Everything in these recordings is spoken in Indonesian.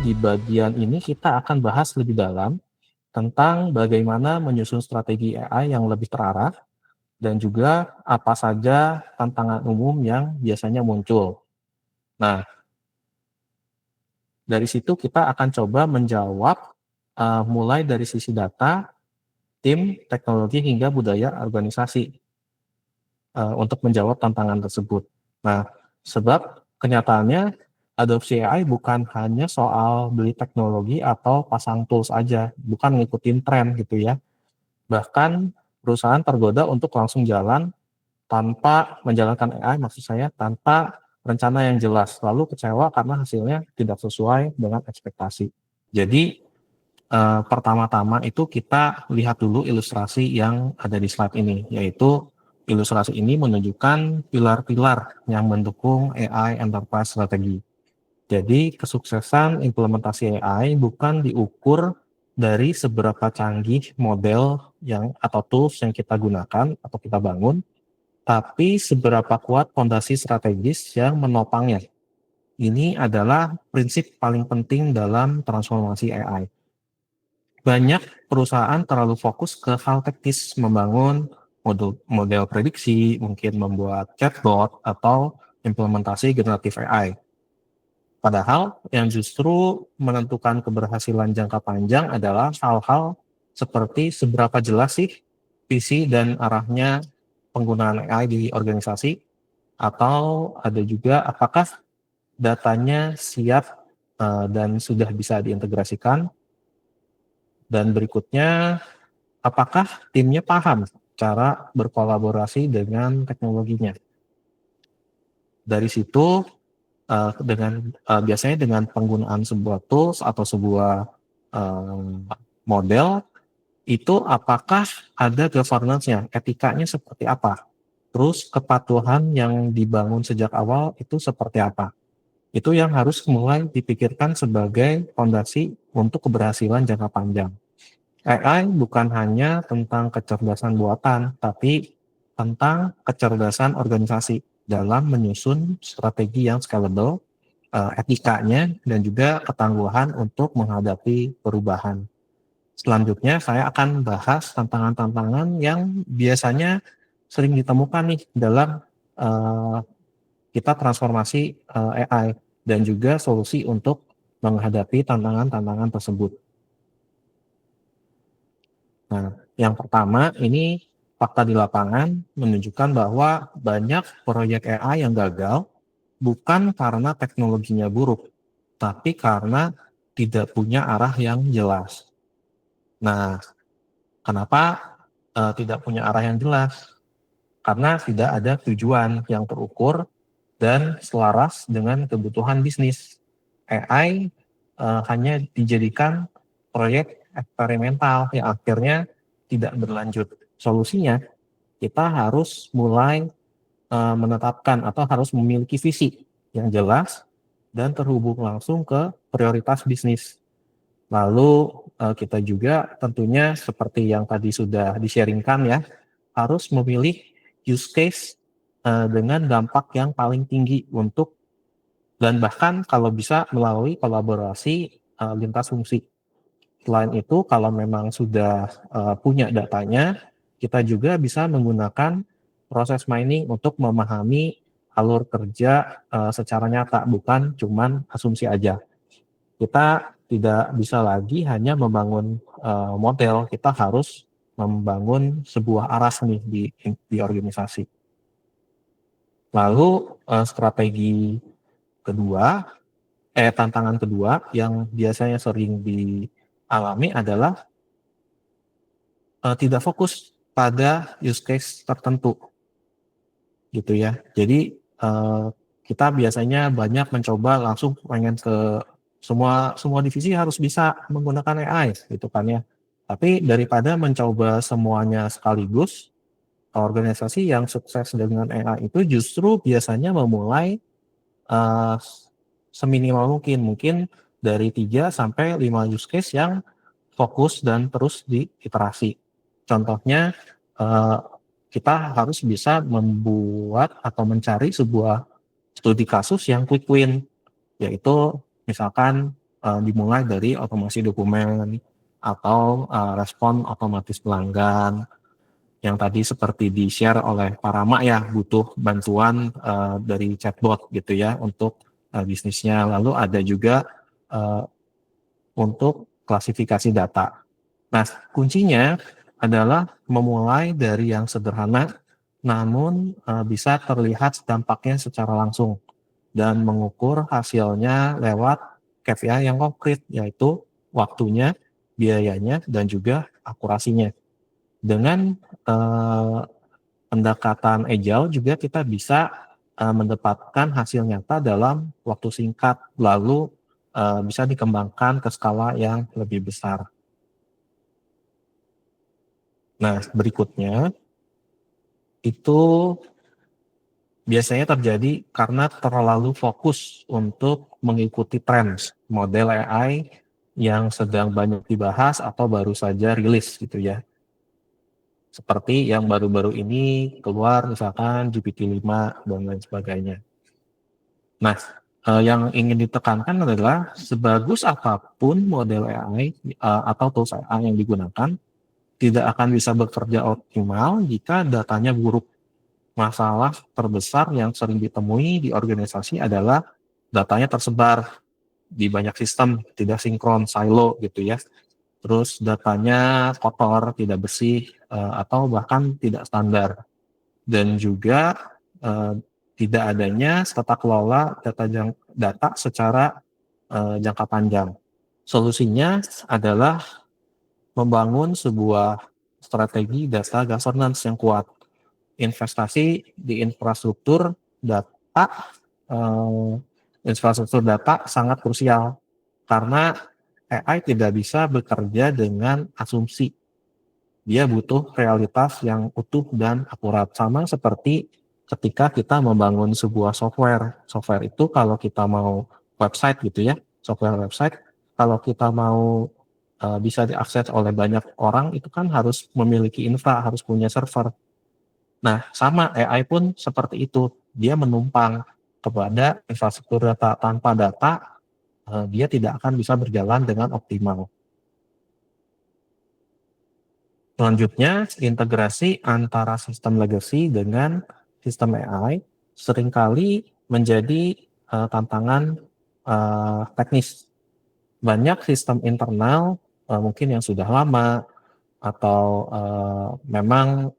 di bagian ini kita akan bahas lebih dalam tentang bagaimana menyusun strategi AI yang lebih terarah dan juga apa saja tantangan umum yang biasanya muncul. Nah, dari situ kita akan coba menjawab mulai dari sisi data, tim, teknologi hingga budaya organisasi untuk menjawab tantangan tersebut. Nah, sebab kenyataannya adopsi AI bukan hanya soal beli teknologi atau pasang tools aja, bukan ngikutin tren gitu ya. Bahkan perusahaan tergoda untuk langsung jalan tanpa menjalankan AI, maksud saya tanpa rencana yang jelas, lalu kecewa karena hasilnya tidak sesuai dengan ekspektasi. Jadi pertama-tama itu kita lihat dulu ilustrasi yang ada di slide ini, yaitu ilustrasi ini menunjukkan pilar-pilar yang mendukung AI Enterprise Strategy. Jadi kesuksesan implementasi AI bukan diukur dari seberapa canggih model yang atau tools yang kita gunakan atau kita bangun, tapi seberapa kuat fondasi strategis yang menopangnya. Ini adalah prinsip paling penting dalam transformasi AI. Banyak perusahaan terlalu fokus ke hal teknis, membangun model prediksi, mungkin membuat chatbot, atau implementasi generatif AI. Padahal yang justru menentukan keberhasilan jangka panjang adalah hal-hal seperti seberapa jelas sih visi dan arahnya penggunaan AI di organisasi, atau ada juga apakah datanya siap dan sudah bisa diintegrasikan, dan berikutnya apakah timnya paham cara berkolaborasi dengan teknologinya. Dari situ biasanya dengan penggunaan sebuah tools atau sebuah model itu apakah ada governance-nya, etikanya seperti apa, terus kepatuhan yang dibangun sejak awal itu seperti apa. Itu yang harus mulai dipikirkan sebagai fondasi untuk keberhasilan jangka panjang. AI bukan hanya tentang kecerdasan buatan, tapi tentang kecerdasan organisasi dalam menyusun strategi yang scalable, etikanya, dan juga ketangguhan untuk menghadapi perubahan. Selanjutnya saya akan bahas tantangan-tantangan yang biasanya sering ditemukan nih dalam kita transformasi AI dan juga solusi untuk menghadapi tantangan-tantangan tersebut. Nah, yang pertama ini fakta di lapangan menunjukkan bahwa banyak proyek AI yang gagal bukan karena teknologinya buruk, tapi karena tidak punya arah yang jelas. Nah, kenapa tidak punya arah yang jelas? Karena tidak ada tujuan yang terukur dan selaras dengan kebutuhan bisnis. AI hanya dijadikan proyek eksperimental yang akhirnya tidak berlanjut. Solusinya, kita harus mulai menetapkan atau harus memiliki visi yang jelas dan terhubung langsung ke prioritas bisnis. Lalu kita juga tentunya seperti yang tadi sudah di-sharingkan ya, harus memilih use case dengan dampak yang paling tinggi untuk, dan bahkan kalau bisa melalui kolaborasi lintas fungsi. Selain itu, kalau memang sudah punya datanya, kita juga bisa menggunakan proses mining untuk memahami alur kerja secara nyata, bukan cuman asumsi aja. Kita tidak bisa lagi hanya membangun model, kita harus membangun sebuah aras nih di organisasi. Lalu strategi kedua, tantangan kedua yang biasanya sering dialami adalah tidak fokus pada use case tertentu, gitu ya. Jadi kita biasanya banyak mencoba langsung pengen ke semua divisi harus bisa menggunakan AI, gitu kan ya. Tapi daripada mencoba semuanya sekaligus, organisasi yang sukses dengan AI itu justru biasanya memulai uh, seminimal mungkin dari 3 sampai 5 use case yang fokus dan terus diiterasi. Contohnya, kita harus bisa membuat atau mencari sebuah studi kasus yang quick win, yaitu misalkan dimulai dari otomasi dokumen atau respon otomatis pelanggan yang tadi seperti di-share oleh Pak Rama ya, butuh bantuan dari chatbot gitu ya untuk bisnisnya. Lalu ada juga uh, untuk klasifikasi data. Nah, kuncinya adalah memulai dari yang sederhana, namun bisa terlihat dampaknya secara langsung dan mengukur hasilnya lewat KPI yang konkret, yaitu waktunya, biayanya, dan juga akurasinya. Dengan pendekatan agile juga kita bisa mendapatkan hasil nyata dalam waktu singkat, lalu bisa dikembangkan ke skala yang lebih besar. Nah, berikutnya itu biasanya terjadi karena terlalu fokus untuk mengikuti tren model AI yang sedang banyak dibahas atau baru saja rilis gitu ya. Seperti yang baru-baru ini keluar misalkan GPT-5 dan lain sebagainya. Nah, yang ingin ditekankan adalah sebagus apapun model AI atau tools AI yang digunakan, tidak akan bisa bekerja optimal jika datanya buruk. Masalah terbesar yang sering ditemui di organisasi adalah datanya tersebar di banyak sistem, tidak sinkron, silo gitu ya. Terus datanya kotor, tidak bersih, atau bahkan tidak standar. Dan juga tidak adanya tata kelola data secara jangka panjang. Solusinya adalah membangun sebuah strategi data governance yang kuat. Investasi di data, eh, infrastruktur data sangat krusial karena AI tidak bisa bekerja dengan asumsi. Dia butuh realitas yang utuh dan akurat. Sama seperti ketika kita membangun sebuah software. Software itu kalau kita mau website gitu ya, software website, kalau kita mau bisa diakses oleh banyak orang, itu kan harus memiliki infra, harus punya server. Nah, sama AI pun seperti itu. Dia menumpang kepada infrastruktur data. Tanpa data, dia tidak akan bisa berjalan dengan optimal. Selanjutnya, integrasi antara sistem legacy dengan sistem AI seringkali menjadi tantangan teknis. Banyak sistem internal mungkin yang sudah lama atau memang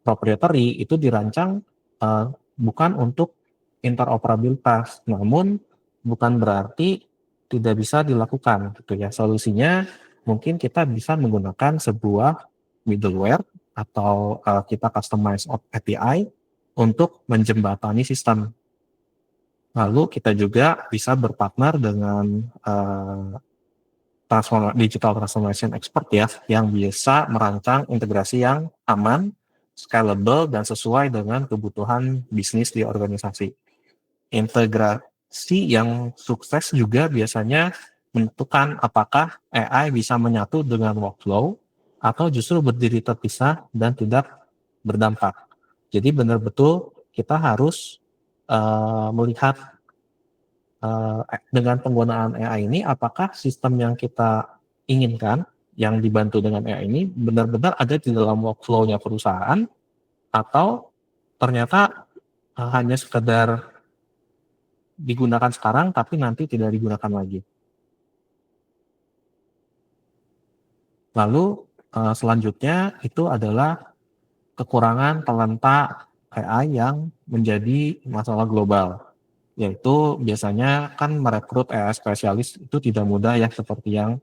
proprietary itu dirancang bukan untuk interoperabilitas, namun bukan berarti tidak bisa dilakukan gitu ya. Solusinya mungkin kita bisa menggunakan sebuah middleware atau kita customize API untuk menjembatani sistem. Lalu kita juga bisa berpartner dengan digital transformation expert ya, yang bisa merancang integrasi yang aman, scalable, dan sesuai dengan kebutuhan bisnis di organisasi. Integrasi yang sukses juga biasanya menentukan apakah AI bisa menyatu dengan workflow atau justru berdiri terpisah dan tidak berdampak. Jadi benar-betul kita harus melihat dengan penggunaan AI ini, apakah sistem yang kita inginkan, yang dibantu dengan AI ini, benar-benar ada di dalam workflow-nya perusahaan, atau ternyata hanya sekedar digunakan sekarang, tapi nanti tidak digunakan lagi. Lalu selanjutnya itu adalah kekurangan talenta AI yang menjadi masalah global. Yaitu biasanya kan merekrut AI spesialis itu tidak mudah ya, seperti yang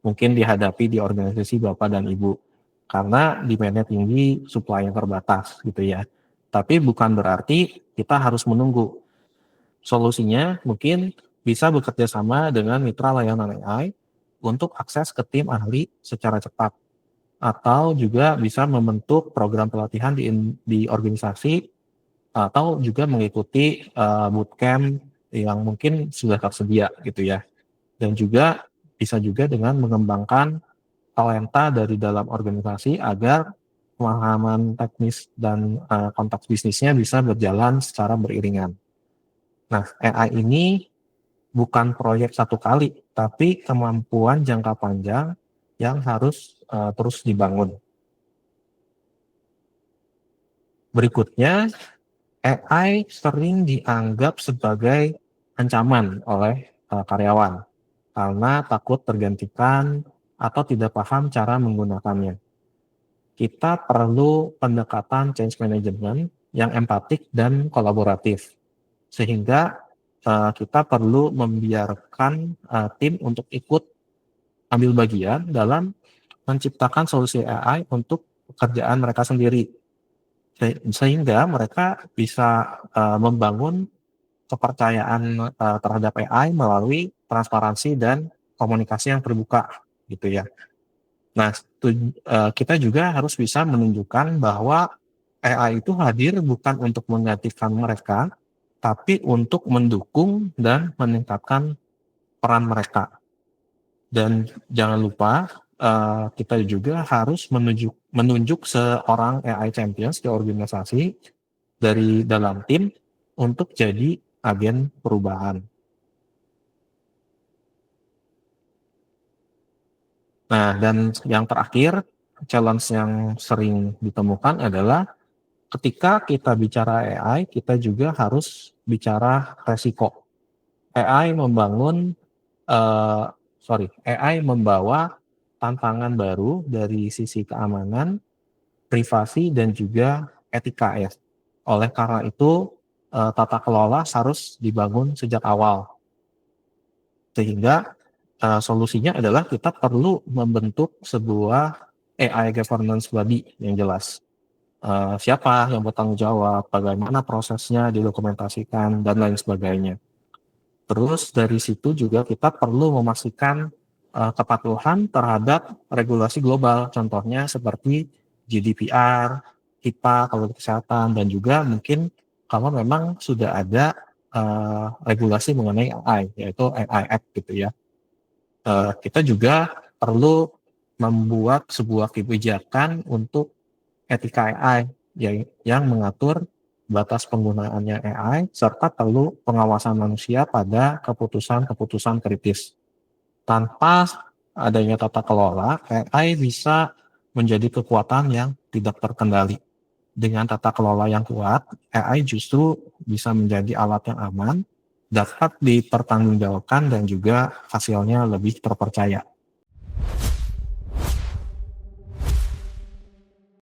mungkin dihadapi di organisasi Bapak dan Ibu. Karena demand-nya tinggi, supply yang terbatas gitu ya. Tapi bukan berarti kita harus menunggu. Solusinya mungkin bisa bekerja sama dengan mitra layanan AI untuk akses ke tim ahli secara cepat. Atau juga bisa membentuk program pelatihan di organisasi atau juga mengikuti bootcamp yang mungkin sudah tersedia gitu ya. Dan juga bisa juga dengan mengembangkan talenta dari dalam organisasi agar pemahaman teknis dan konteks bisnisnya bisa berjalan secara beriringan. Nah, AI ini bukan proyek satu kali, tapi kemampuan jangka panjang yang harus terus dibangun. Berikutnya, AI sering dianggap sebagai ancaman oleh karyawan karena takut tergantikan atau tidak paham cara menggunakannya. Kita perlu pendekatan change management yang empatik dan kolaboratif, sehingga kita perlu membiarkan tim untuk ikut ambil bagian dalam menciptakan solusi AI untuk pekerjaan mereka sendiri, sehingga mereka bisa membangun kepercayaan terhadap AI melalui transparansi dan komunikasi yang terbuka, gitu ya. Nah, kita juga harus bisa menunjukkan bahwa AI itu hadir bukan untuk menggantikan mereka, tapi untuk mendukung dan meningkatkan peran mereka. Dan jangan lupa kita juga harus menunjuk seorang AI champions di organisasi dari dalam tim untuk jadi agen perubahan. Nah, dan yang terakhir, challenge yang sering ditemukan adalah ketika kita bicara AI, kita juga harus bicara resiko. AI membangun, AI membawa tantangan baru dari sisi keamanan, privasi, dan juga etika ya. Oleh karena itu, tata kelola harus dibangun sejak awal. Sehingga solusinya adalah kita perlu membentuk sebuah AI governance body yang jelas. Siapa yang bertanggung jawab, bagaimana prosesnya didokumentasikan, dan lain sebagainya. Terus dari situ juga kita perlu memastikan kepatuhan terhadap regulasi global, contohnya seperti GDPR, HIPAA kalau kesehatan, dan juga mungkin kalau memang sudah ada regulasi mengenai AI, yaitu AI Act gitu ya. Kita juga perlu membuat sebuah kebijakan untuk etika AI yang mengatur batas penggunaannya AI serta perlu pengawasan manusia pada keputusan-keputusan kritis. Tanpa adanya tata kelola, AI bisa menjadi kekuatan yang tidak terkendali. Dengan tata kelola yang kuat, AI justru bisa menjadi alat yang aman, dapat dipertanggungjawabkan dan juga hasilnya lebih terpercaya.